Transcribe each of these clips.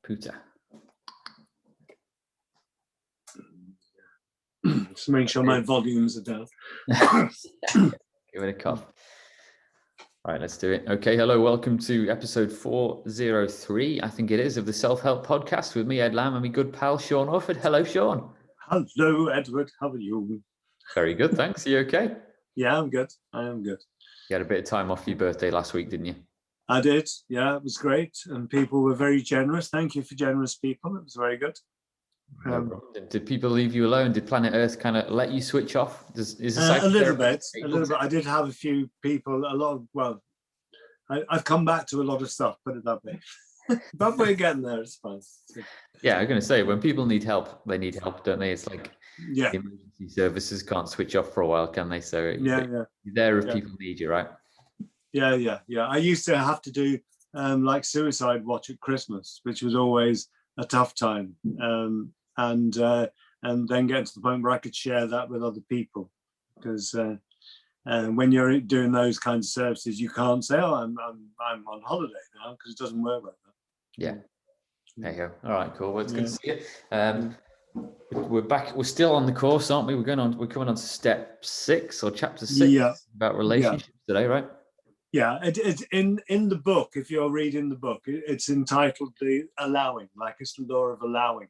Puta. Just make sure my volumes are down. Give it a cough. All right, let's do it. Okay, hello, welcome to episode 403, I think it is, of the Self-Help Podcast with me, Ed Lamb, and my good pal, Sean Hufford. Hello, Sean. Hello, Edward. How are you? Very good, thanks. Are you okay? Yeah, I'm good. I am good. You had a bit of time off for your birthday last week, didn't you? I did. Yeah, it was great. And people were very generous. Thank you for generous people. It was very good. Did people leave you alone? Did Planet Earth kind of let you switch off? A little bit. I did have a few people, I've come back to a lot of stuff, put it that way. But we're getting there, it's fine. Yeah, I'm going to say, when people need help, they need help, don't they? It's like the emergency services can't switch off for a while, can they? So you're there if people need you, right? Yeah. I used to have to do like suicide watch at Christmas, which was always a tough time. And then get to the point where I could share that with other people, because when you're doing those kinds of services, you can't say, "Oh, I'm on holiday now," because it doesn't work like that. Yeah. There you go. All right, cool. Well, it's good to see you. We're back. We're still on the course, aren't we? We're coming on to step 6 or chapter 6 about relationships today, right? Yeah, it's in the book. If you're reading the book, it's entitled "The Allowing," like it's the law of allowing,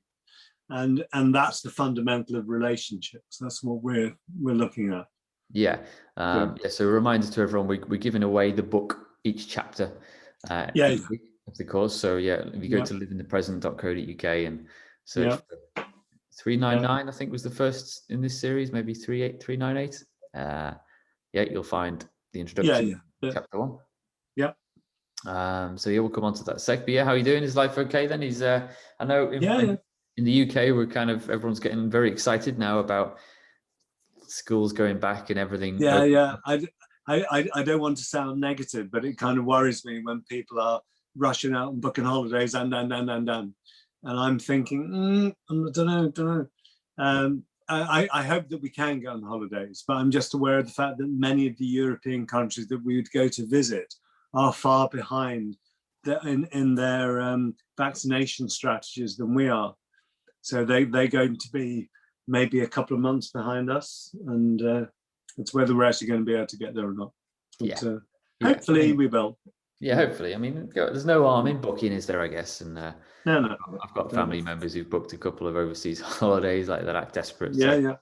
and that's the fundamental of relationships. That's what we're looking at. Yeah. So a reminder to everyone: we're giving away the book each chapter. Each week of the course. So if you go to liveinthepresent.co.uk and search for 399, I think was the first in this series, maybe 398. You'll find the introduction. Chapter 1. We'll come on to that sec. But how are you doing? Is life okay then? He's I know in the UK we're everyone's getting very excited now about schools going back and everything. I don't want to sound negative, but it kind of worries me when people are rushing out and booking holidays and I'm thinking I don't know. I hope that we can go on holidays, but I'm just aware of the fact that many of the European countries that we would go to visit are far behind in their vaccination strategies than we are. So they're going to be maybe a couple of months behind us, and it's whether we're actually going to be able to get there or not. But, hopefully we will. Yeah, hopefully. I mean, there's no harm in booking, is there, I guess? And no. I've got family members who've booked a couple of overseas holidays, like they're that desperate. If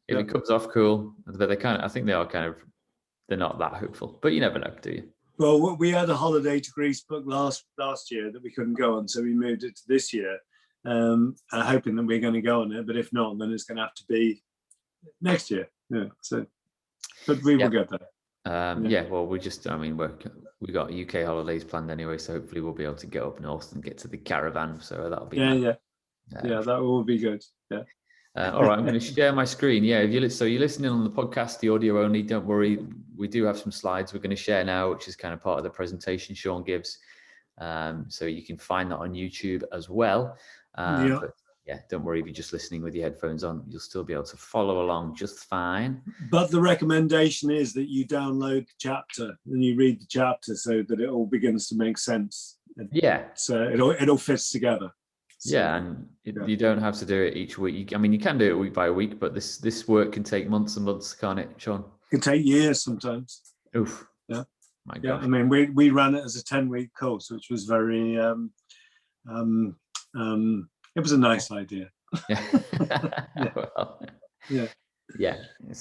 it comes off, cool. But I think they are they're not that hopeful. But you never know, do you? Well, we had a holiday to Greece booked last year that we couldn't go on, so we moved it to this year, hoping that we're going to go on it. But if not, then it's going to have to be next year. Yeah. So, but we will get there. Well, we got UK holidays planned anyway, so hopefully we'll be able to get up north and get to the caravan. So that'll be that will be good. All right, I'm going to share my screen. If you're listening on the podcast, the audio only, don't worry, we do have some slides we're going to share now, which is kind of part of the presentation Sean gives. So you can find that on YouTube as well. But don't worry if you're just listening with your headphones on, you'll still be able to follow along just fine. But the recommendation is that you download the chapter and you read the chapter so that it all begins to make sense. So it all fits together. So, and you don't have to do it each week. You can do it week by week, but this work can take months and months, can't it, Sean? It can take years sometimes. Oof. Yeah. My God. I mean, we ran it as a 10-week course, which was very it was a nice idea. So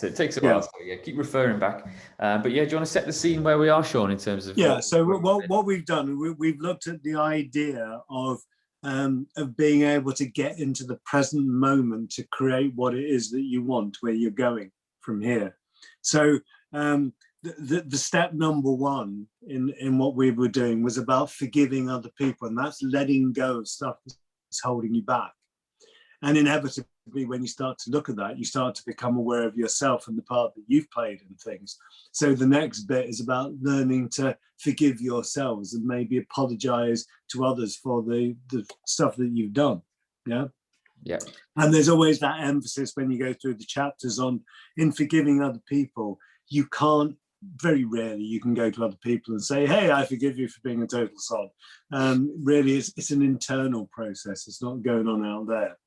it takes a while. So keep referring back. But do you want to set the scene where we are, Sean, in terms of what we've done? We've looked at the idea of being able to get into the present moment to create what it is that you want, where you're going from here. So the step number 1 in what we were doing was about forgiving other people, and that's letting go of stuff that's holding you back. And inevitably, when you start to look at that, you start to become aware of yourself and the part that you've played in things. So the next bit is about learning to forgive yourselves and maybe apologize to others for the stuff that you've done. Yeah. And there's always that emphasis when you go through the chapters on in forgiving other people, you can't very rarely you can go to other people and say, hey, I forgive you for being a total sod. Really, it's an internal process. It's not going on out there.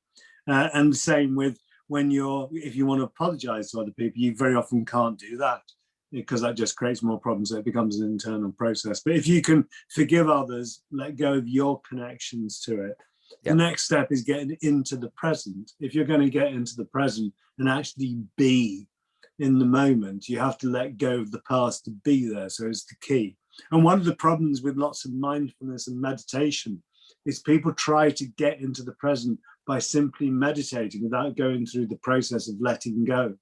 And the same with if you want to apologize to other people, you very often can't do that, because that just creates more problems. So it becomes an internal process. But if you can forgive others, let go of your connections to it, the next step is getting into the present. If you're going to get into the present and actually be in the moment, you have to let go of the past to be there. So it's the key. And one of the problems with lots of mindfulness and meditation is people try to get into the present by simply meditating without going through the process of letting go.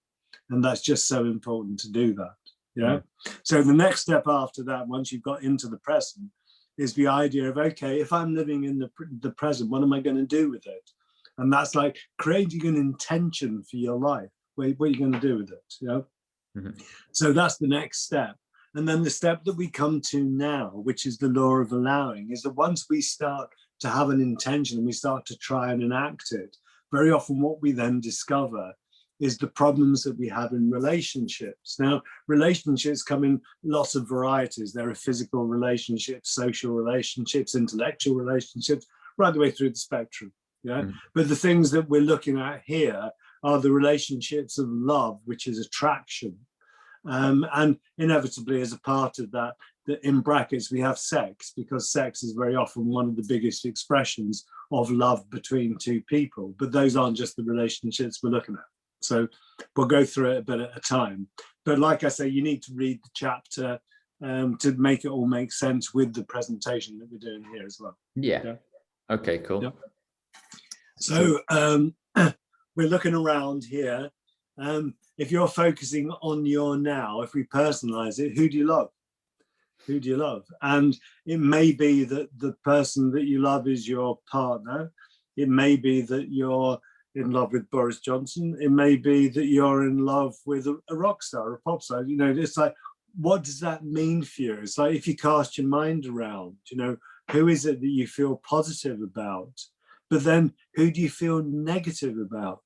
And that's just so important to do that. Yeah. So the next step after that, once you've got into the present, is the idea of, okay, if I'm living in the present, what am I going to do with it? And that's like creating an intention for your life. What are you going to do with it? You know? So that's the next step. And then the step that we come to now, which is the law of allowing, is that once we start to have an intention and we start to try and enact it, very often what we then discover is the problems that we have in relationships. Now, relationships come in lots of varieties. There are physical relationships, social relationships, intellectual relationships, right the way through the spectrum. Yeah. But the things that we're looking at here are the relationships of love, which is attraction. And inevitably, as a part of that, in brackets, we have sex, because sex is very often one of the biggest expressions of love between two people. But those aren't just the relationships we're looking at. So we'll go through it a bit at a time. But like I say, you need to read the chapter to make it all make sense with the presentation that we're doing here as well. Yeah. Okay, cool. Yeah. So we're looking around here. If you're focusing on your now, if we personalize it, who do you love? Who do you love? And it may be that the person that you love is your partner. It may be that you're in love with Boris Johnson. It may be that you're in love with a rock star, a pop star. You know, it's like, what does that mean for you? It's like, if you cast your mind around, you know, who is it that you feel positive about? But then who do you feel negative about?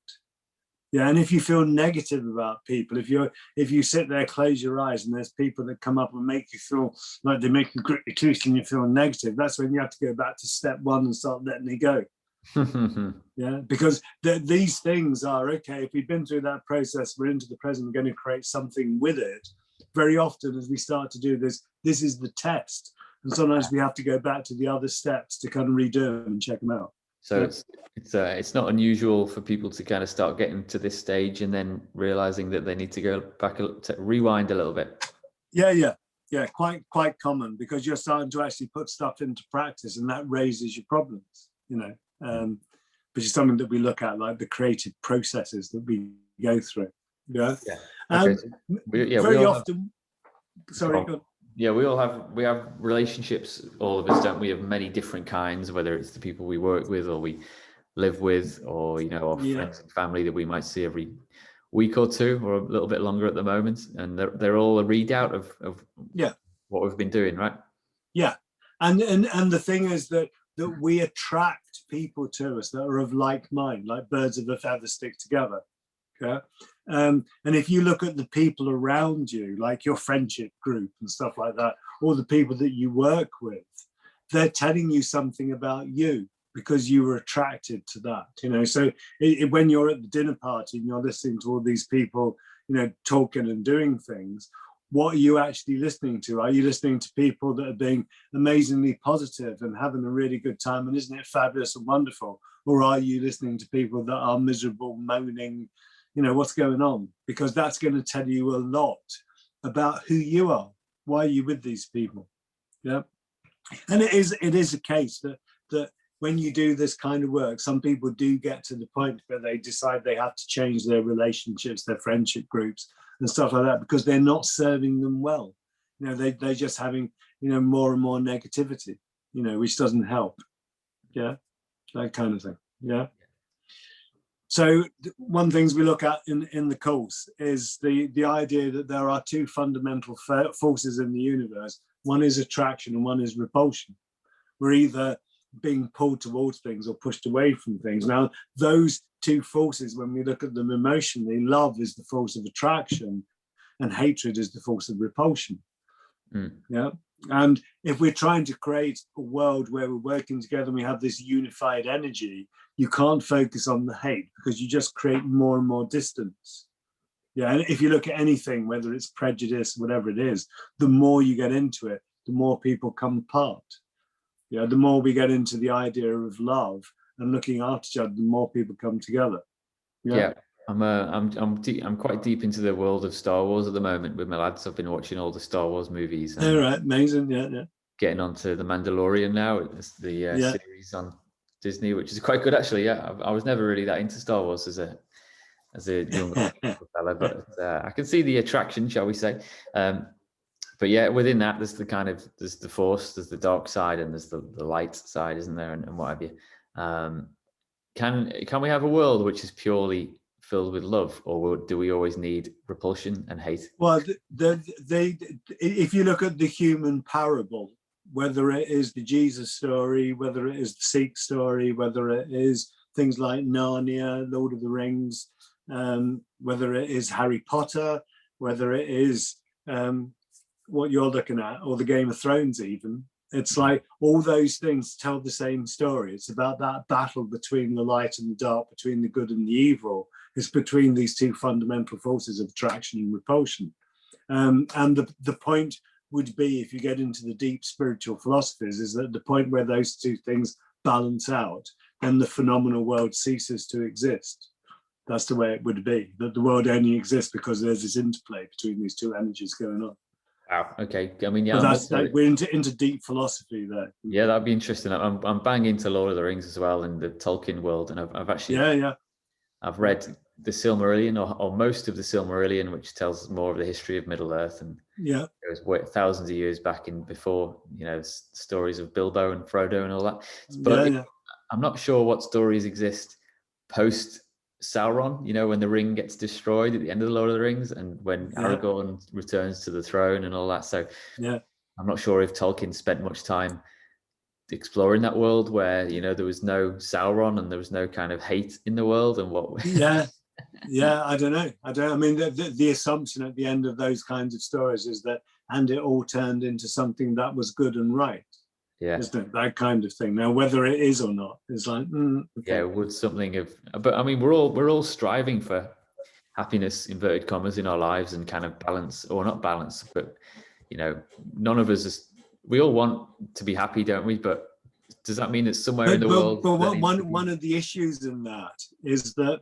Yeah, and if you feel negative about people, if you sit there, close your eyes, and there's people that come up and make you feel like they make you grit your teeth and you feel negative, that's when you have to go back to step one and start letting it go. Yeah, because these things are, okay, if we've been through that process, we're into the present, we're going to create something with it. Very often as we start to do this is the test. And sometimes we have to go back to the other steps to kind of redo them and check them out. So it's not unusual for people to kind of start getting to this stage and then realizing that they need to go back to rewind a little bit. Yeah, quite common, because you're starting to actually put stuff into practice, and that raises your problems, you know, which is something that we look at, like the creative processes that we go through. Yeah. Okay. Very often. Sorry. Go on. Yeah, we have relationships, all of us, don't we, of many different kinds, whether it's the people we work with or we live with, or, you know, our friends and family that we might see every week or two, or a little bit longer at the moment. And they're all a readout of what we've been doing, right? Yeah. And the thing is that we attract people to us that are of like mind, like birds of a feather stick together. Yeah. And if you look at the people around you, like your friendship group and stuff like that, or the people that you work with, they're telling you something about you because you were attracted to that, you know. So when you're at the dinner party and you're listening to all these people, you know, talking and doing things, what are you actually listening to? Are you listening to people that are being amazingly positive and having a really good time, and isn't it fabulous and wonderful? Or are you listening to people that are miserable, moaning, you know, what's going on? Because that's going to tell you a lot about who you are. Why are you with these people? Yeah. And it is a case that when you do this kind of work, some people do get to the point where they decide they have to change their relationships, their friendship groups and stuff like that, because they're not serving them well. You know, they're just having, you know, more and more negativity, you know, which doesn't help. Yeah. That kind of thing. Yeah. So one things we look at in the course is the idea that there are two fundamental forces in the universe. One is attraction and one is repulsion. We're either being pulled towards things or pushed away from things. Now, those two forces, when we look at them emotionally, love is the force of attraction and hatred is the force of repulsion. Mm. Yeah. And if we're trying to create a world where we're working together and we have this unified energy, you can't focus on the hate, because you just create more and more distance. Yeah. And if you look at anything, whether it's prejudice, whatever it is, the more you get into it, the more people come apart. Yeah. The more we get into the idea of love and looking after each other, the more people come together. Yeah. I'm quite deep into the world of Star Wars at the moment with my lads. I've been watching all the Star Wars movies. And all right, amazing. Yeah. Getting onto the Mandalorian now. It's the series on Disney, which is quite good actually. Yeah, I was never really that into Star Wars as a young fella, but I can see the attraction, shall we say? But yeah, within that, there's the Force, there's the dark side, and there's the light side, isn't there, and what have you? Can we have a world which is purely filled with love, or do we always need repulsion and hate? Well, if you look at the human parable, whether it is the Jesus story, whether it is the Sikh story, whether it is things like Narnia, Lord of the Rings, whether it is Harry Potter, whether it is what you're looking at, or the Game of Thrones even, it's like all those things tell the same story. It's about that battle between the light and the dark, between the good and the evil. It's between these two fundamental forces of attraction and repulsion. And the point would be, if you get into the deep spiritual philosophies, is that the point where those two things balance out, then the phenomenal world ceases to exist. That's the way it would be, that the world only exists because there's this interplay between these two energies going on. Wow. Okay. I mean, yeah, we're into deep philosophy there. Yeah, that'd be interesting. I'm bang into Lord of the Rings as well, and the Tolkien world, and I've actually I've read the Silmarillion, or most of the Silmarillion, which tells more of the history of Middle Earth, and it was thousands of years back in before, stories of Bilbo and Frodo and all that. But I'm not sure what stories exist post Sauron, when the ring gets destroyed at the end of the Lord of the Rings, and when Aragorn returns to the throne and all that. So I'm not sure if Tolkien spent much time exploring that world where, there was no Sauron and there was no kind of hate in the world, and what. I don't know. I mean, the assumption at the end of those kinds of stories is that, and it all turned into something that was good and right. Isn't it? That kind of thing. Now, whether it is or not is like, okay. Would something of, but I mean, we're all striving for happiness, inverted commas, in our lives, and kind of balance, or not balance, but none of us we all want to be happy, don't we? But does that mean that somewhere in the world? But one of the issues in that is that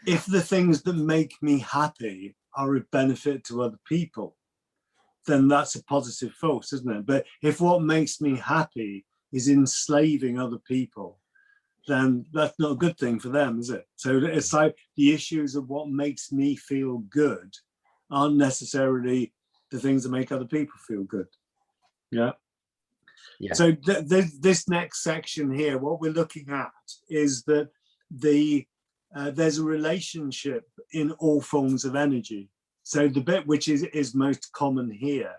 if the things that make me happy are of benefit to other people, then that's a positive force, isn't it? But if what makes me happy is enslaving other people, then that's not a good thing for them, is it? So it's like the issues of what makes me feel good aren't necessarily the things that make other people feel good. Yeah. So this next section here, what we're looking at is that there's a relationship in all forms of energy. So the bit which is most common here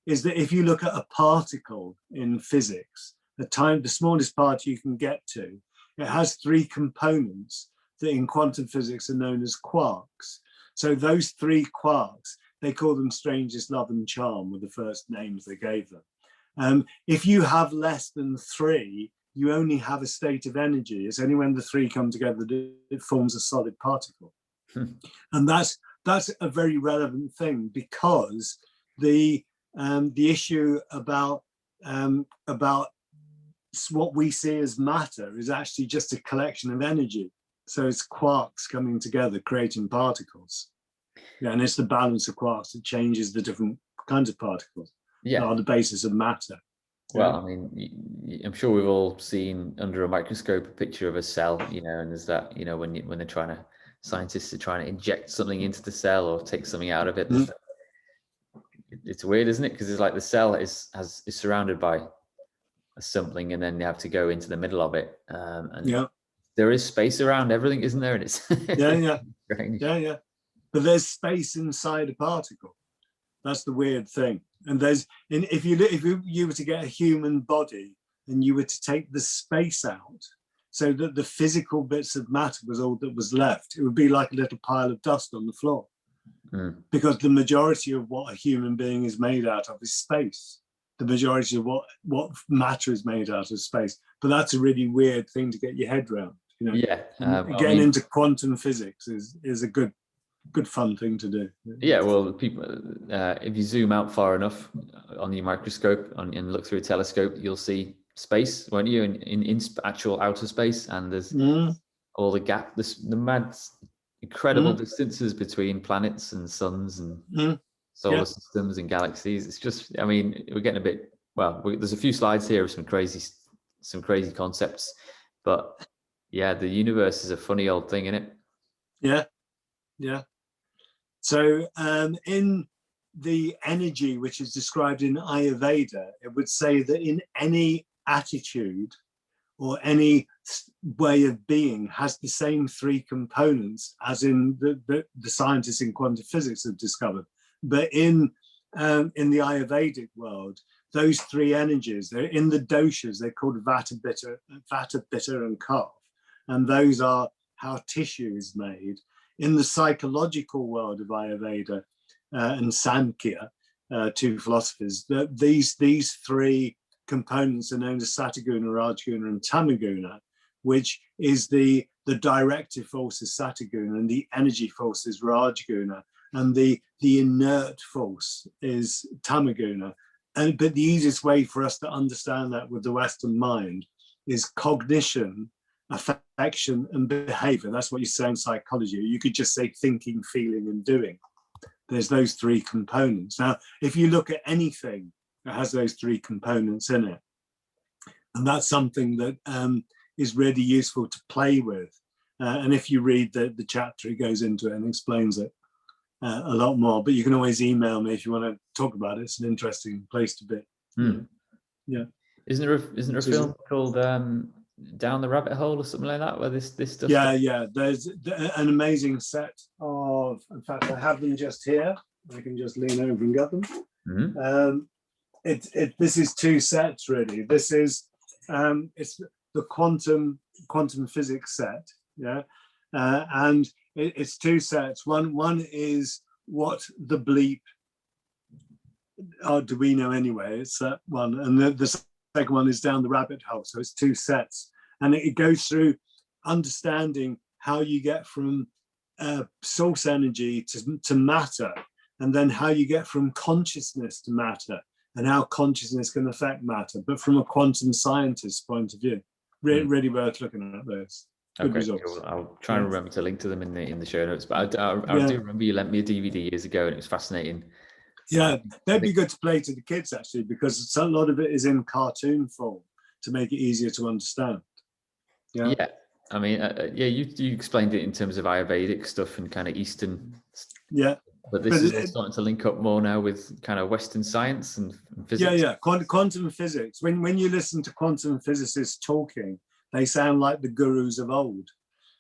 is that if you look at a particle in physics, the smallest part you can get to, it has three components that in quantum physics are known as quarks. So those three quarks, they call them strangest love and charm, were the first names they gave them. If you have less than three, you only have a state of energy. It's only when the three come together that it forms a solid particle. And that's a very relevant thing, because the issue about what we see as matter is actually just a collection of energy. So it's quarks coming together, creating particles. And it's the balance of quarks that changes the different kinds of particles that are the basis of matter. Well, I mean, I'm sure we've all seen under a microscope a picture of a cell, and there's that, when they're scientists are trying to inject something into the cell or take something out of it. It's weird, isn't it? Because it's like the cell is surrounded by something, and then they have to go into the middle of it. There is space around everything, isn't there? And it's strange. But there's space inside a particle. That's the weird thing. And if you were to get a human body and you were to take the space out, so that the physical bits of matter was all that was left, it would be like a little pile of dust on the floor. because the majority of what a human being is made out of is space. The majority of what matter is made out of space. But that's a really weird thing to get your head around. You know, getting into quantum physics is a good fun thing to do. Yeah, well, people, if you zoom out far enough on your microscope and look through a telescope, you'll see space, won't you? In actual outer space, and there's all the gap, the mad, incredible distances between planets and suns and solar systems and galaxies. It's just, I mean, we're getting a bit, well, there's a few slides here of some crazy concepts, but yeah, the universe is a funny old thing, isn't it? Yeah. So in the energy which is described in Ayurveda, it would say that in any attitude or any way of being has the same three components as in the scientists in quantum physics have discovered. But in the Ayurvedic world, those three energies, they're in the doshas, they're called Vata, Pitta, and Kapha. And those are how tissue is made. In the psychological world of Ayurveda and Samkhya, two philosophies, these three components are known as Sataguna, Rajguna, and Tamaguna, which is the directive force is Sataguna, and the energy force is Rajguna, and the inert force is Tamaguna. But the easiest way for us to understand that with the Western mind is cognition, affection, and behavior. That's what you say in psychology. You could just say thinking, feeling, and doing. There's those three components. Now, if you look at anything that has those three components in it, and that's something that is really useful to play with. And if you read the chapter, it goes into it and explains it a lot more. But you can always email me if you want to talk about it. It's an interesting place to be. Yeah. Isn't there a film called Down the Rabbit Hole or something like that, where this stuff? Yeah. There's an amazing set of. In fact, I have them just here. I can just lean over and get them. This is two sets really. This is it's the quantum physics set. Yeah, and it's two sets. One is what the bleep do we know anyway? It's that one, and the second one is Down the Rabbit Hole. So it's two sets, and it goes through understanding how you get from source energy to matter, and then how you get from consciousness to matter, and how consciousness can affect matter, but from a quantum scientist's point of view. Really worth looking at those. Good results. Cool. I'll try and remember to link to them in the show notes. But I do remember you lent me a DVD years ago, and it was fascinating. Yeah, they'd be good to play to the kids actually, because a lot of it is in cartoon form to make it easier to understand. Yeah. I mean, you explained it in terms of Ayurvedic stuff and kind of Eastern. Yeah. But this is starting to link up more now with kind of Western science and physics. Yeah. Quantum physics. When you listen to quantum physicists talking, they sound like the gurus of old.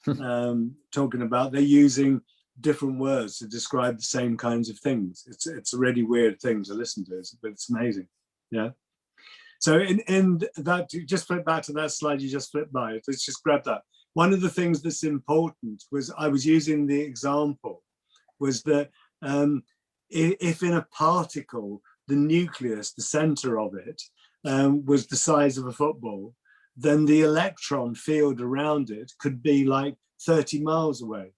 Talking about, they're using different words to describe the same kinds of things. It's a really weird thing to listen to, but it's amazing. Yeah. So in that, just flip back to that slide you just flipped by. Let's just grab that. One of the things that's important was, I was using the example, was that if in a particle, the nucleus, the center of it, was the size of a football, then the electron field around it could be like 30 miles away.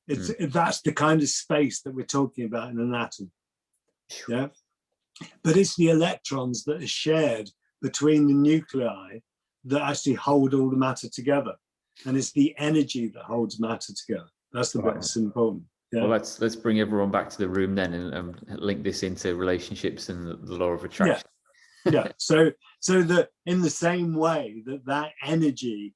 That's the kind of space that we're talking about in an atom. Yeah. But it's the electrons that are shared between the nuclei that actually hold all the matter together. And it's the energy that holds matter together. That's the bit that's important. Yeah. Well, let's bring everyone back to the room then and link this into relationships and the law of attraction. Yeah. So that in the same way that energy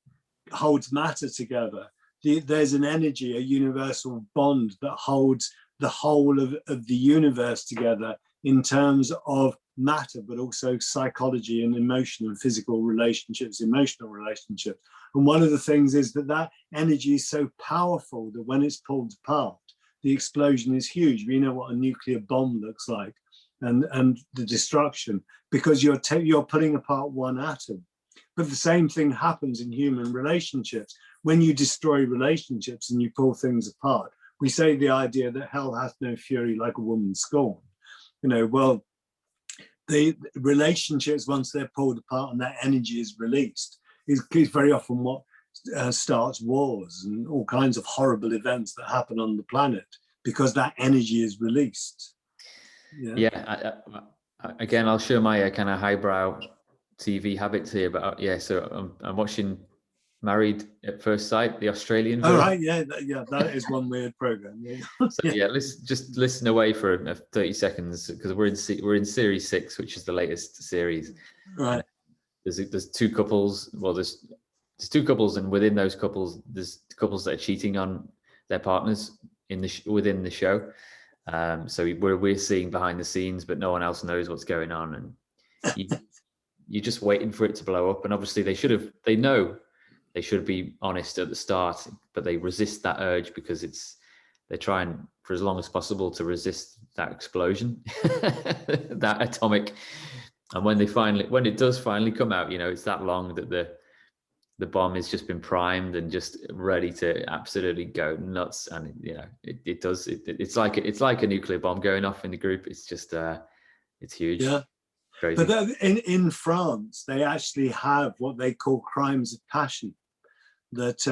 holds matter together, there's an energy, a universal bond that holds the whole of the universe together in terms of matter, but also psychology and emotion and physical relationships, emotional relationships. And one of the things is that energy is so powerful that when it's pulled apart, the explosion is huge. We know what a nuclear bomb looks like, and the destruction, because you're putting apart one atom. But the same thing happens in human relationships. When you destroy relationships and you pull things apart, we say the idea that hell hath no fury like a woman scorned. You know, well, the relationships, once they're pulled apart and that energy is released, is very often what starts wars and all kinds of horrible events that happen on the planet, because that energy is released. Again, I'll show my kind of highbrow TV habits here, but so I'm watching Married at First Sight, the Australian version. Oh right, that is one weird program. Let's just listen away for 30 seconds, because we're in series 6, which is the latest series. Right. There's two couples. Well, there's two couples, and within those couples, there's couples that are cheating on their partners within the show. So we're seeing behind the scenes, but no one else knows what's going on, and you're just waiting for it to blow up. And obviously they know they should be honest at the start, but they resist that urge because they're trying for as long as possible to resist that explosion, that atomic. And when it does finally come out, it's that long that the bomb has just been primed and just ready to absolutely go nuts. And it's like a nuclear bomb going off in the group. It's just it's huge. Yeah. Crazy. But in France, they actually have what they call crimes of passion. That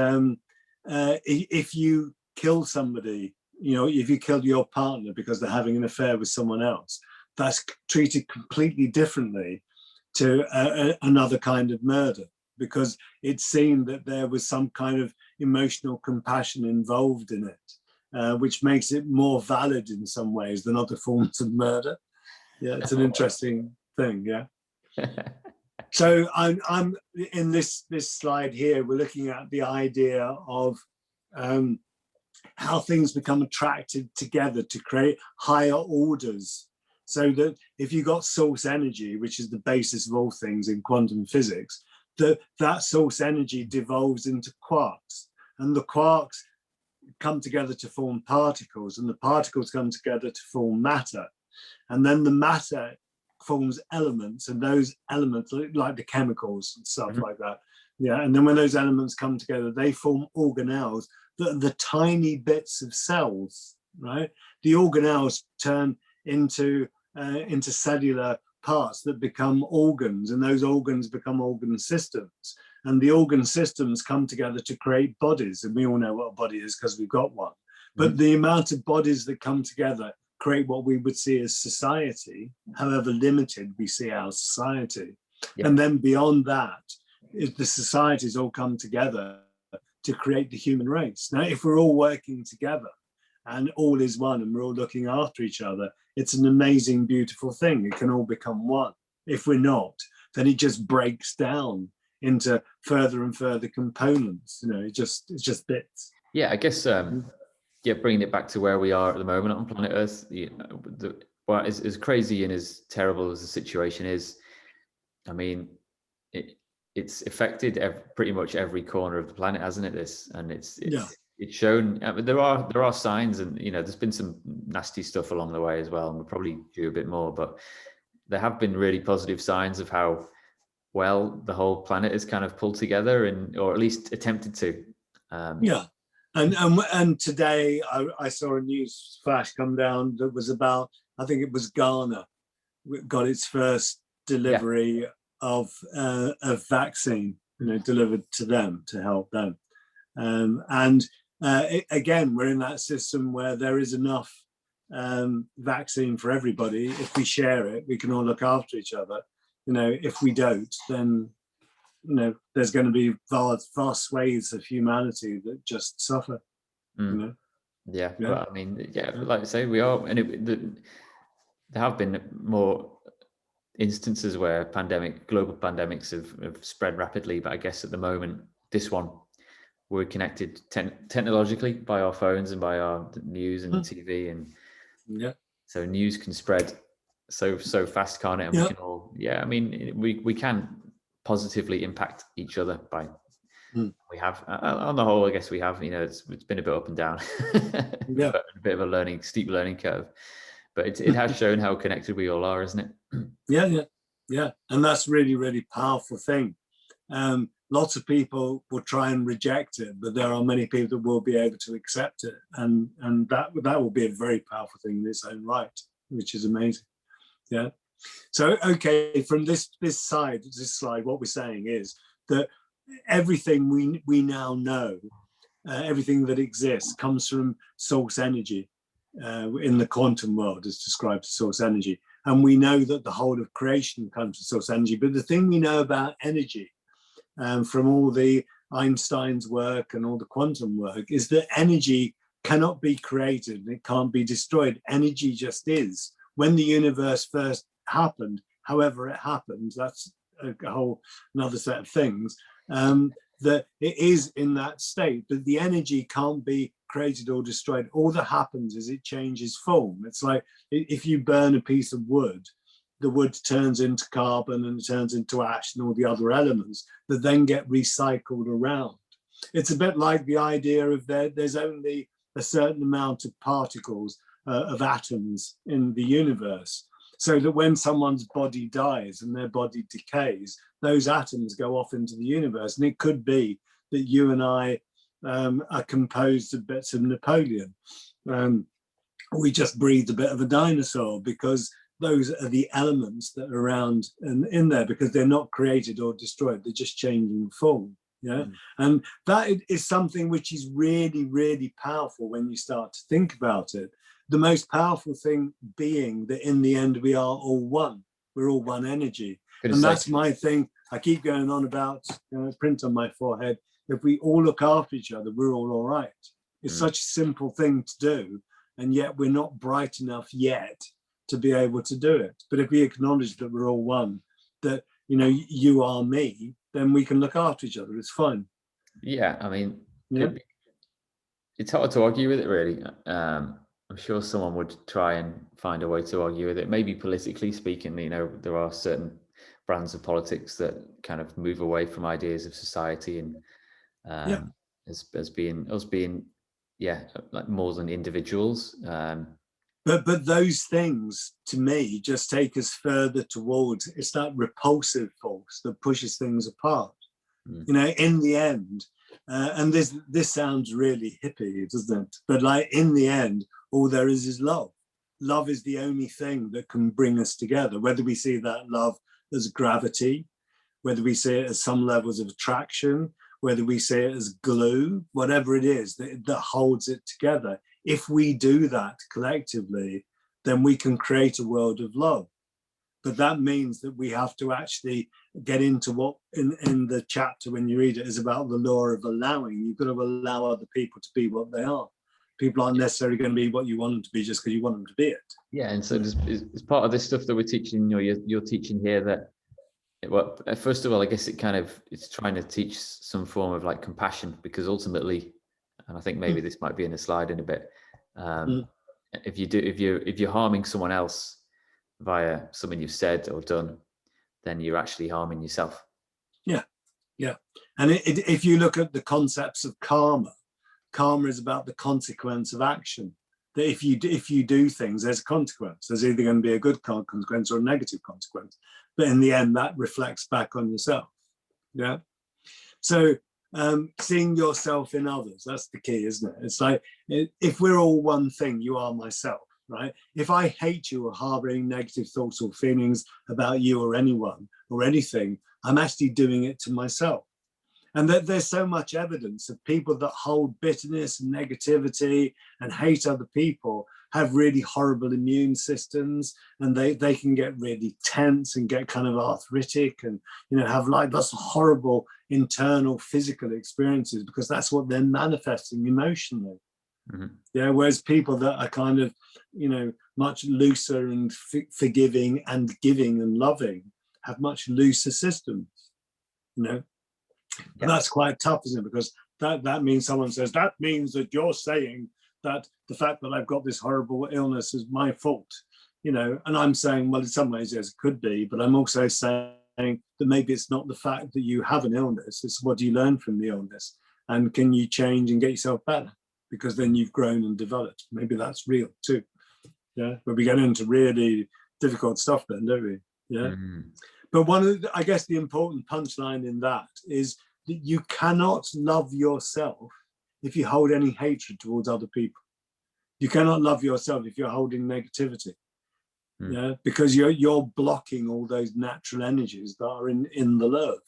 if you kill somebody, if you kill your partner because they're having an affair with someone else, that's treated completely differently to another kind of murder, because it's seen that there was some kind of emotional compassion involved in it, which makes it more valid in some ways than other forms of murder. Yeah, it's an interesting thing. Yeah. So I'm in this slide here, we're looking at the idea of how things become attracted together to create higher orders. So that if you got source energy, which is the basis of all things in quantum physics, that source energy devolves into quarks, and the quarks come together to form particles, and the particles come together to form matter, and then the matter forms elements, and those elements, like the chemicals and stuff like that, and then when those elements come together, they form organelles that are the tiny bits of cells, right? The organelles turn into cellular parts that become organs, and those organs become organ systems, and the organ systems come together to create bodies, and we all know what a body is because we've got one. But the amount of bodies that come together create what we would see as society, however limited we see our society. And then beyond that, the societies all come together to create the human race. Now, if we're all working together and all is one and we're all looking after each other, it's an amazing, beautiful thing. It can all become one. If we're not, then it just breaks down into further and further components. It's just bits. Yeah, I guess bringing it back to where we are at the moment on planet Earth, as crazy and as terrible as the situation is, I mean, it's affected pretty much every corner of the planet, hasn't it? It's shown. There are signs, and there's been some nasty stuff along the way as well, and we'll probably do a bit more. But there have been really positive signs of how well the whole planet is kind of pulled together, or at least attempted to. And today I saw a news flash come down that was about, I think it was Ghana got its first delivery of vaccine, delivered to them to help them. Again, we're in that system where there is enough vaccine for everybody. If we share it, we can all look after each other. If we don't, then there's going to be vast swathes of humanity that just suffer. Well, I mean, like I say, we are, and there have been more instances where global pandemics have spread rapidly, but I guess at the moment, this one, we're connected technologically by our phones and by our news and TV, and so news can spread so fast, can't it? And we can all, I mean, we can positively impact each other by we have on the whole, I guess we have, it's been a bit up and down, a bit of a steep learning curve, but it has shown how connected we all are, isn't it? And that's really, really powerful thing. lots of people will try and reject it, but there are many people that will be able to accept it, and that will be a very powerful thing in its own right, which is amazing. Yeah. So okay, from this slide, what we're saying is that everything we now know, everything that exists comes from source energy. In the quantum world, is described as source energy, and we know that the whole of creation comes from source energy. But the thing we know about energy, from all the Einstein's work and all the quantum work, is that energy cannot be created and it can't be destroyed. Energy just is. When the universe first happened, however it happened, that's a whole another set of things, that it is in that state, but the energy can't be created or destroyed. All that happens is it changes form. It's like if you burn a piece of wood, the wood turns into carbon and it turns into ash and all the other elements that then get recycled around. It's a bit like the idea of there's only a certain amount of particles of atoms in the universe, so that when someone's body dies and their body decays, those atoms go off into the universe. And it could be that you and I are composed of bits of Napoleon. We just breathed a bit of a dinosaur, because those are the elements that are around and in there, because they're not created or destroyed, they're just changing form. Yeah. And that is something which is really, really powerful when you start to think about it. The most powerful thing being that in the end we are all one. We're all one energy. And that's my thing. I keep going on about, print on my forehead, if we all look after each other, we're all right. It's such a simple thing to do, and yet we're not bright enough yet to be able to do it. But if we acknowledge that we're all one, that, you are me, then we can look after each other. It's fine. Yeah, I mean, it's hard to argue with it, really. I'm sure someone would try and find a way to argue with it. Maybe politically speaking, there are certain brands of politics that kind of move away from ideas of society and as being like more than individuals. But those things, to me, just take us further towards, it's that repulsive force that pushes things apart. In the end, and this sounds really hippie, doesn't it? But like in the end, all there is love. Love is the only thing that can bring us together, whether we see that love as gravity, whether we see it as some levels of attraction, whether we see it as glue, whatever it is that holds it together. If we do that collectively, then we can create a world of love. But that means that we have to actually get into what in the chapter when you read it is about the law of allowing. You've got to allow other people to be what they are. People aren't necessarily going to be what you want them to be just because you want them to be it. Yeah, and so as part of this stuff that we're teaching, you're teaching here that, well, first of all, I guess it's trying to teach some form of like compassion, because ultimately, and I think maybe this might be in a slide in a bit, if you're harming someone else via something you've said or done, then you're actually harming yourself. Yeah. And if you look at the concepts of karma is about the consequence of action. That if you do things, there's a consequence. There's either going to be a good consequence or a negative consequence. But in the end, that reflects back on yourself. Yeah. So seeing yourself in others, that's the key, isn't it? It's like, if we're all one thing, you are myself, right? If I hate you or harboring negative thoughts or feelings about you or anyone or anything, I'm actually doing it to myself. And that there's so much evidence of people that hold bitterness and negativity and hate other people have really horrible immune systems, and they can get really tense and get kind of arthritic and have like that's horrible internal physical experiences, because that's what they're manifesting emotionally. Yeah, whereas people that are kind of much looser and forgiving and giving and loving have much looser systems. And that's quite tough, isn't it? Because that means someone says, that means that you're saying that the fact that I've got this horrible illness is my fault, and I'm saying, well, in some ways, yes, it could be, but I'm also saying that maybe it's not the fact that you have an illness, it's what do you learn from the illness, and can you change and get yourself better, because then you've grown and developed. Maybe that's real too. Yeah, but we get into really difficult stuff then, don't we? Yeah. But one of I guess the important punchline in that is that you cannot love yourself if you hold any hatred towards other people. You cannot love yourself if you're holding negativity. Yeah, because you're blocking all those natural energies that are in the love.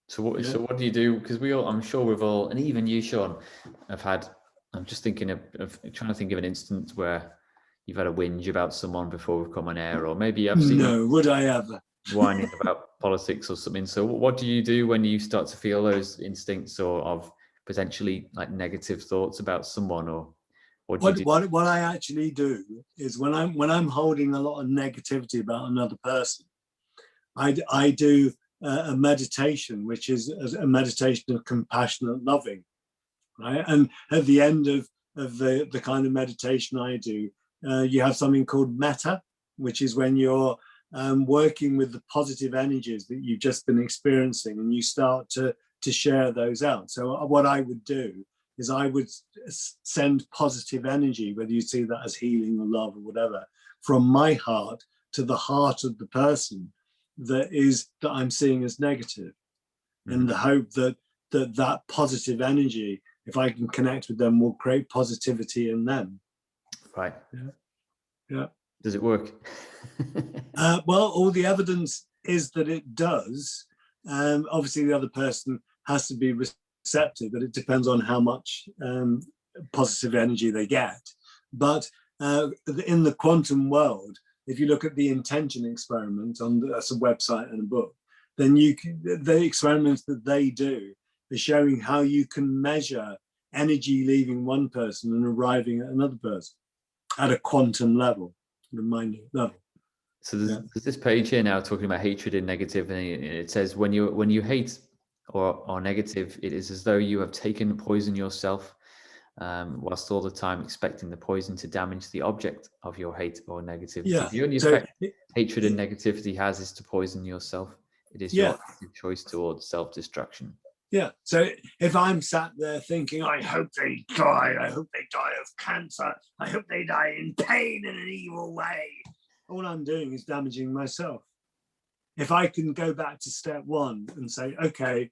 So what do you do? Because I'm sure we've all, and even you, Sean, I'm just thinking of trying to think of an instance where you've had a whinge about someone before we've come on air, or maybe I've seen no, would I ever whining about politics or something. So what do you do when you start to feel those instincts or of potentially like negative thoughts about someone, or what do you do? What I actually do is when I'm holding a lot of negativity about another person, I do a meditation, which is a meditation of compassionate loving, right? And at the end of the kind of meditation I do, you have something called metta, which is when you're working with the positive energies that you've just been experiencing, and you start to share those out. So what I would do is I would send positive energy, whether you see that as healing or love or whatever, from my heart to the heart of the person that I'm seeing as negative, in the hope that positive energy, if I can connect with them, will create positivity in them. Right. Yeah. Does it work? Well, all the evidence is that it does. Obviously, the other person has to be receptive, but it depends on how much positive energy they get. But in the quantum world, if you look at the intention experiment that's a website and a book, then the experiments that they do are showing how you can measure energy leaving one person and arriving at another person at a quantum level, the minute level. So there's this page here now talking about hatred and negativity, and it says when you hate or are negative, it is as though you have taken poison yourself, whilst all the time expecting the poison to damage the object of your hate or negativity. Yeah. The only effect hatred and negativity has is to poison yourself. It is your choice towards self-destruction. Yeah. So if I'm sat there thinking, I hope they die of cancer, I hope they die in pain in an evil way, all I'm doing is damaging myself. If I can go back to step one and say, okay,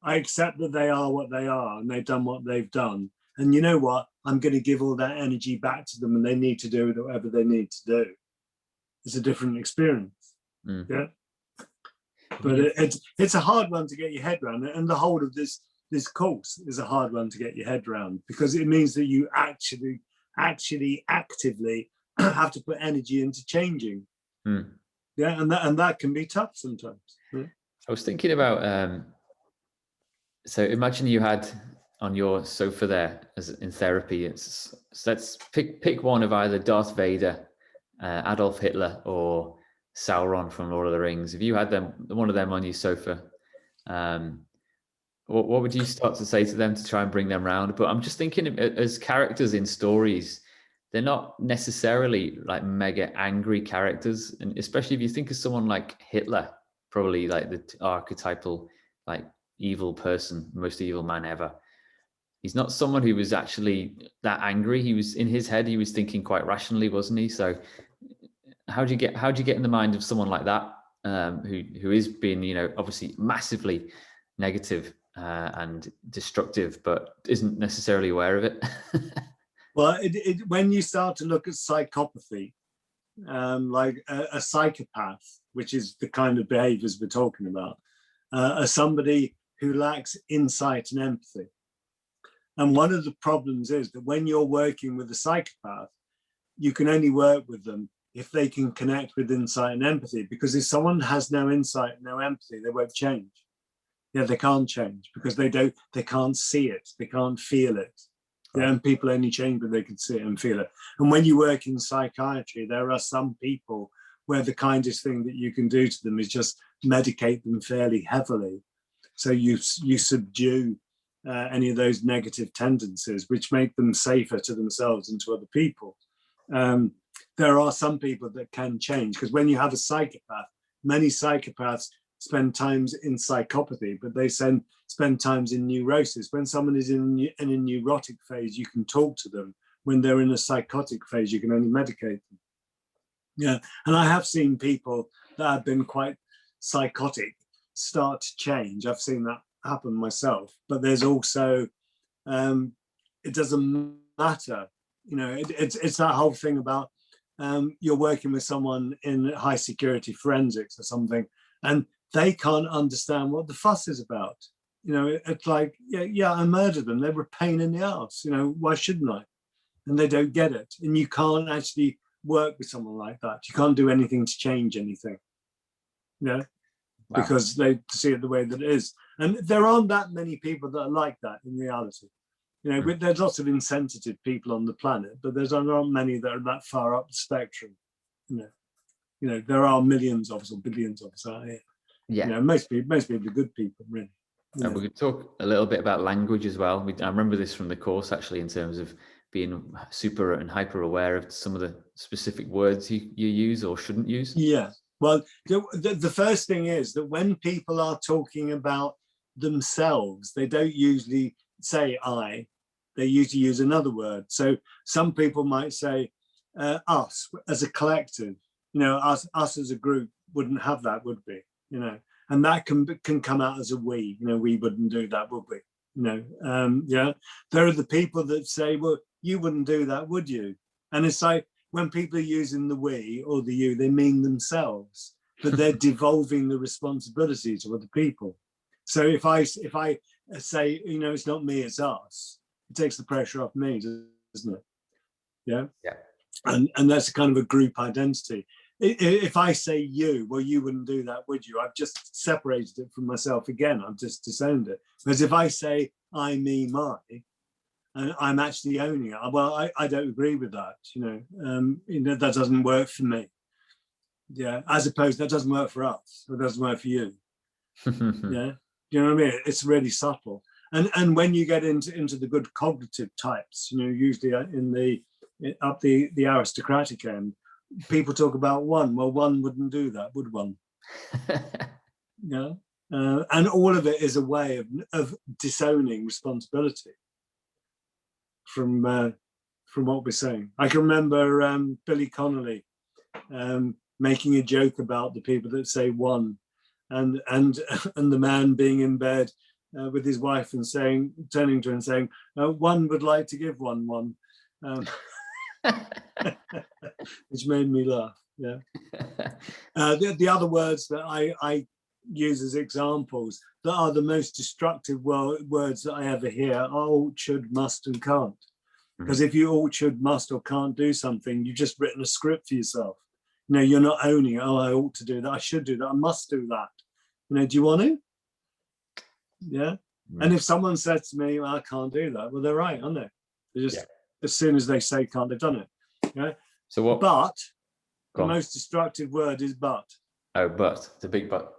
I accept that they are what they are and they've done what they've done. And you know what? I'm going to give all that energy back to them, and they need to do whatever they need to do. It's a different experience. Yeah. But it's a hard one to get your head around, and the whole of this course is a hard one to get your head around, because it means that you actually actively have to put energy into changing. Yeah, and that can be tough sometimes. Yeah. I was thinking about so imagine you had on your sofa there, as in therapy, let's pick one of either Darth Vader, Adolf Hitler, or Sauron from Lord of the Rings. If you had one of them on your sofa, what would you start to say to them to try and bring them round? But I'm just thinking, as characters in stories, they're not necessarily like mega angry characters, and especially if you think of someone like Hitler, probably like the archetypal like evil person, most evil man ever. He's not someone who was actually that angry. He was, in his head, he was thinking quite rationally, wasn't he? So how do you get in the mind of someone like that, who is being, obviously massively negative and destructive, but isn't necessarily aware of it? Well, when you start to look at psychopathy, like a psychopath, which is the kind of behaviors we're talking about, as somebody who lacks insight and empathy. And one of the problems is that when you're working with a psychopath, you can only work with them if they can connect with insight and empathy, because if someone has no insight, no empathy, they won't change. Yeah, they can't change because they can't see it, they can't feel it. Yeah, and people only change when they can see it and feel it. And when you work in psychiatry, there are some people where the kindest thing that you can do to them is just medicate them fairly heavily. So you subdue any of those negative tendencies, which make them safer to themselves and to other people. There are some people that can change, because when you have a psychopath, many psychopaths spend times in psychopathy, but they spend times in neurosis. When someone is in a neurotic phase, you can talk to them. When they're in a psychotic phase, you can only medicate them. Yeah, and I have seen people that have been quite psychotic start to change. I've seen that happen myself, but there's also, it doesn't matter. You know, it's that whole thing about you're working with someone in high security forensics or something, and they can't understand what the fuss is about. You know, it's like, yeah, I murdered them. They were a pain in the ass. You know, why shouldn't I? And they don't get it. And you can't actually work with someone like that. You can't do anything to change anything. You know, wow. Because they see it the way that it is. And there aren't that many people that are like that in reality. You know, there's lots of insensitive people on the planet, but there aren't many that are that far up the spectrum. You know, there are millions of us or billions of us out here. Yeah. You know, most people are good people, really. And we could talk a little bit about language as well. I remember this from the course, actually, in terms of being super and hyper aware of some of the specific words you use or shouldn't use. Yeah. Well, the first thing is that when people are talking about themselves, they don't usually say I, they usually use another word. So some people might say us as a collective, you know, us as a group wouldn't have that, would we? You know, and that can come out as a we, you know, we wouldn't do that, would we? You know, yeah, there are the people that say, well, you wouldn't do that, would you? And it's like, when people are using the we or the you, they mean themselves, but they're devolving the responsibility to other people. So if I say, you know, it's not me, it's us, it takes the pressure off me, doesn't it? Yeah. Yeah. And that's a kind of a group identity. If I say you, well, you wouldn't do that, would you? I've just separated it from myself again. I've just disowned it. Whereas if I say I, me, my, and I'm actually owning it, well, I don't agree with that. You know, that doesn't work for me. Yeah, as opposed that doesn't work for us. It doesn't work for you. Yeah, you know what I mean? It's really subtle. And when you get into the good cognitive types, you know, usually up the aristocratic end, people talk about one. Well, one wouldn't do that, would one? Yeah, and all of it is a way of disowning responsibility from what we're saying. I can remember Billy Connolly making a joke about the people that say one, and the man being in bed with his wife and turning to her and saying, one would like to give one. Which made me laugh. Yeah. The other words that I use as examples that are the most destructive words that I ever hear are ought, should, must, and can't. Because if you ought, should, must, or can't do something, you've just written a script for yourself. You know, you're not owning it. Oh, I ought to do that. I should do that. I must do that. You know, do you want to? Yeah. And if someone said to me, well, I can't do that, well, they're right, aren't they? They're just, as soon as they say can't, they've done it. Yeah. So what? But the most destructive word is but. Oh, but. It's a big but.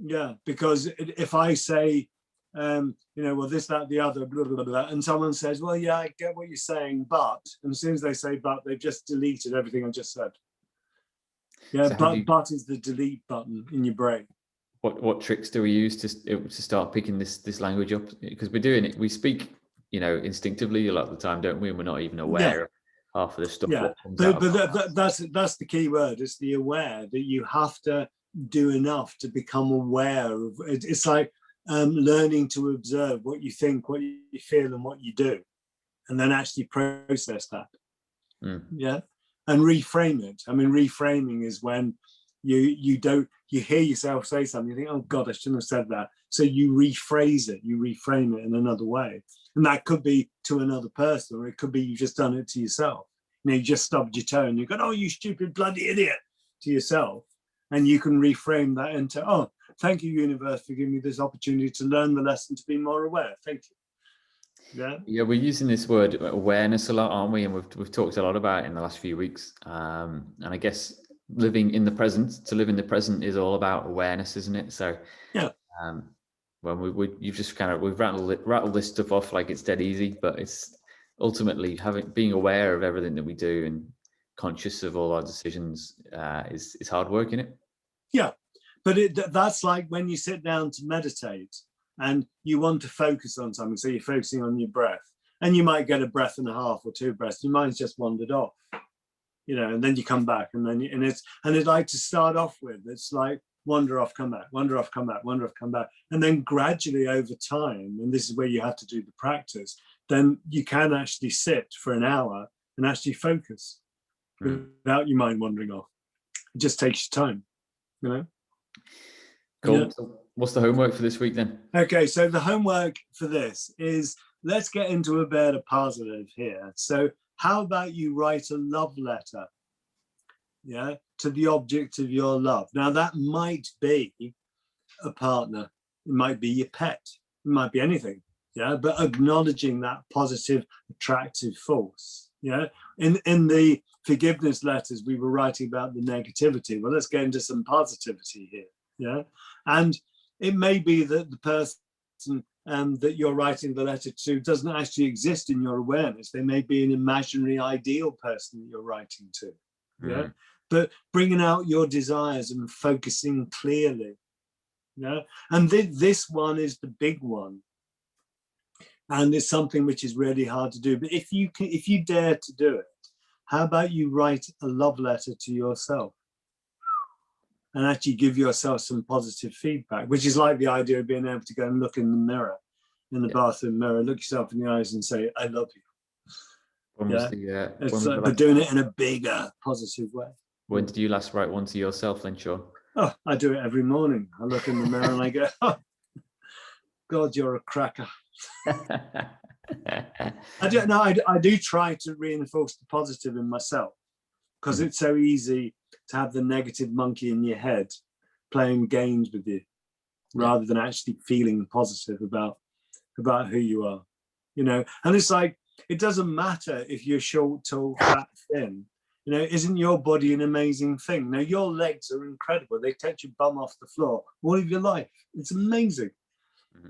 Yeah, because if I say, you know, well, this, that, the other, blah, blah, blah, and someone says, well, yeah, I get what you're saying, but, and as soon as they say but, they've just deleted everything I just said. Yeah, so but is the delete button in your brain. What tricks do we use to start picking this language up? Because we're doing it, we speak, you know, instinctively a lot of the time, don't we? And we're not even aware of half of the stuff. Yeah, but that's the key word. It's the aware, that you have to do enough to become aware of. It's like learning to observe what you think, what you feel, and what you do, and then actually process that. Yeah, and reframe it. I mean, reframing is when you hear yourself say something, you think, oh God, I shouldn't have said that. So you rephrase it, you reframe it in another way. And that could be to another person, or it could be you've just done it to yourself. You know, you just stubbed your toe and you go, oh, you stupid bloody idiot, to yourself. And you can reframe that into, oh, thank you, universe, for giving me this opportunity to learn the lesson, to be more aware. Thank you. Yeah, we're using this word awareness a lot, aren't we? And we've talked a lot about it in the last few weeks. And I guess living in the present, to live in the present is all about awareness, isn't it? So yeah. When you've just kind of, we've rattled this stuff off like it's dead easy, but it's ultimately being aware of everything that we do and conscious of all our decisions is hard work, isn't it? Yeah, but that's like when you sit down to meditate and you want to focus on something, so you're focusing on your breath, and you might get a breath and a half or two breaths, your mind's just wandered off, you know, and then you come back, and then it's like to start off with, it's like wander off, come back, wander off, come back, wander off, come back. And then gradually over time, and this is where you have to do the practice, then you can actually sit for an hour and actually focus without your mind wandering off. It just takes your time, you know? Cool. Yeah. So what's the homework for this week then? Okay, so the homework for this is, let's get into a bit of positive here. So how about you write a love letter, yeah, to the object of your love? Now that might be a partner, it might be your pet, it might be anything, yeah, but acknowledging that positive, attractive force, yeah. In the forgiveness letters, we were writing about the negativity. Well, let's get into some positivity here, yeah. And it may be that the person that you're writing the letter to doesn't actually exist in your awareness. They may be an imaginary ideal person that you're writing to, yeah. But bringing out your desires and focusing clearly, yeah. And this one is the big one, and it's something which is really hard to do. But if you dare to do it, how about you write a love letter to yourself? And actually give yourself some positive feedback, which is like the idea of being able to go and look in the mirror, in the bathroom mirror, look yourself in the eyes and say, I love you. But doing it in a bigger, positive way. When did you last write one to yourself then, Sean? Oh, I do it every morning. I look in the mirror and I go, oh, God, you're a cracker. I do try to reinforce the positive in myself, because it's so easy to have the negative monkey in your head playing games with you, rather than actually feeling positive about who you are, you know. And it's like, it doesn't matter if you're short, tall, fat, thin, you know. Isn't your body an amazing thing? Now, your legs are incredible. They take your bum off the floor all of your life. It's amazing.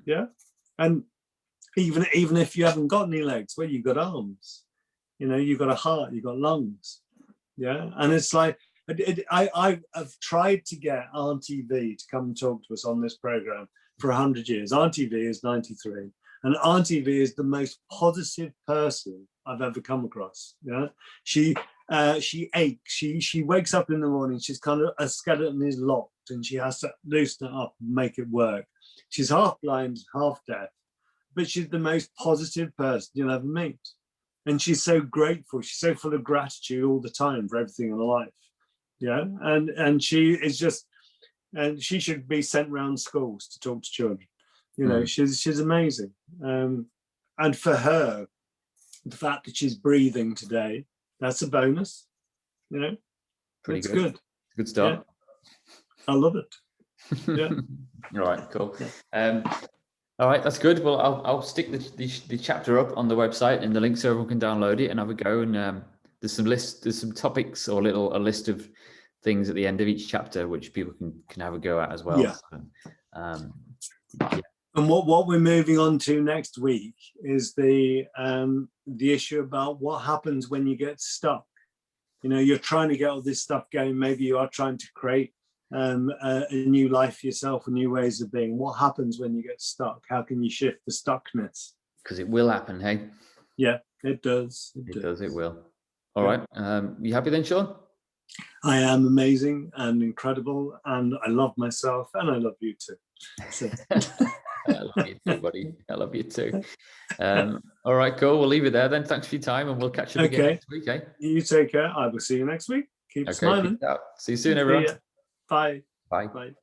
Yeah. And even if you haven't got any legs, well, you've got arms, you know, you've got a heart, you've got lungs. Yeah. And it's like, I've tried to get Auntie V to come and talk to us on this program for 100 years. Auntie V is 93, and Auntie V is the most positive person I've ever come across. Yeah, she aches. She wakes up in the morning. She's kind of, a skeleton is locked, and she has to loosen it up and make it work. She's half blind, half deaf, but she's the most positive person you'll ever meet. And she's so grateful. She's so full of gratitude all the time for everything in her life. Yeah, and she is just, and she should be sent around schools to talk to children. You know, she's amazing. And for her, the fact that she's breathing today, that's a bonus. You know, pretty good. Good start. Yeah. I love it. Yeah. All right, cool. All right, that's good. Well, I'll stick the chapter up on the website and the link so everyone can download it and have a go. And there's some topics or a list of things at the end of each chapter which people can have a go at as well. Yeah. So, And what we're moving on to next week is the issue about what happens when you get stuck. You know, you're trying to get all this stuff going. Maybe you are trying to create a new life for yourself, new ways of being. What happens when you get stuck? How can you shift the stuckness? Because it will happen, hey? Yeah, it does. It will. All right. You happy then, Sean? I am amazing and incredible, and I love myself, and I love you too. So. I love you too, buddy. I love you too. All right, cool. We'll leave it there then. Thanks for your time, and we'll catch up again next week. You take care. I will see you next week. Keep smiling. See you soon, everyone. Bye. Bye. Bye.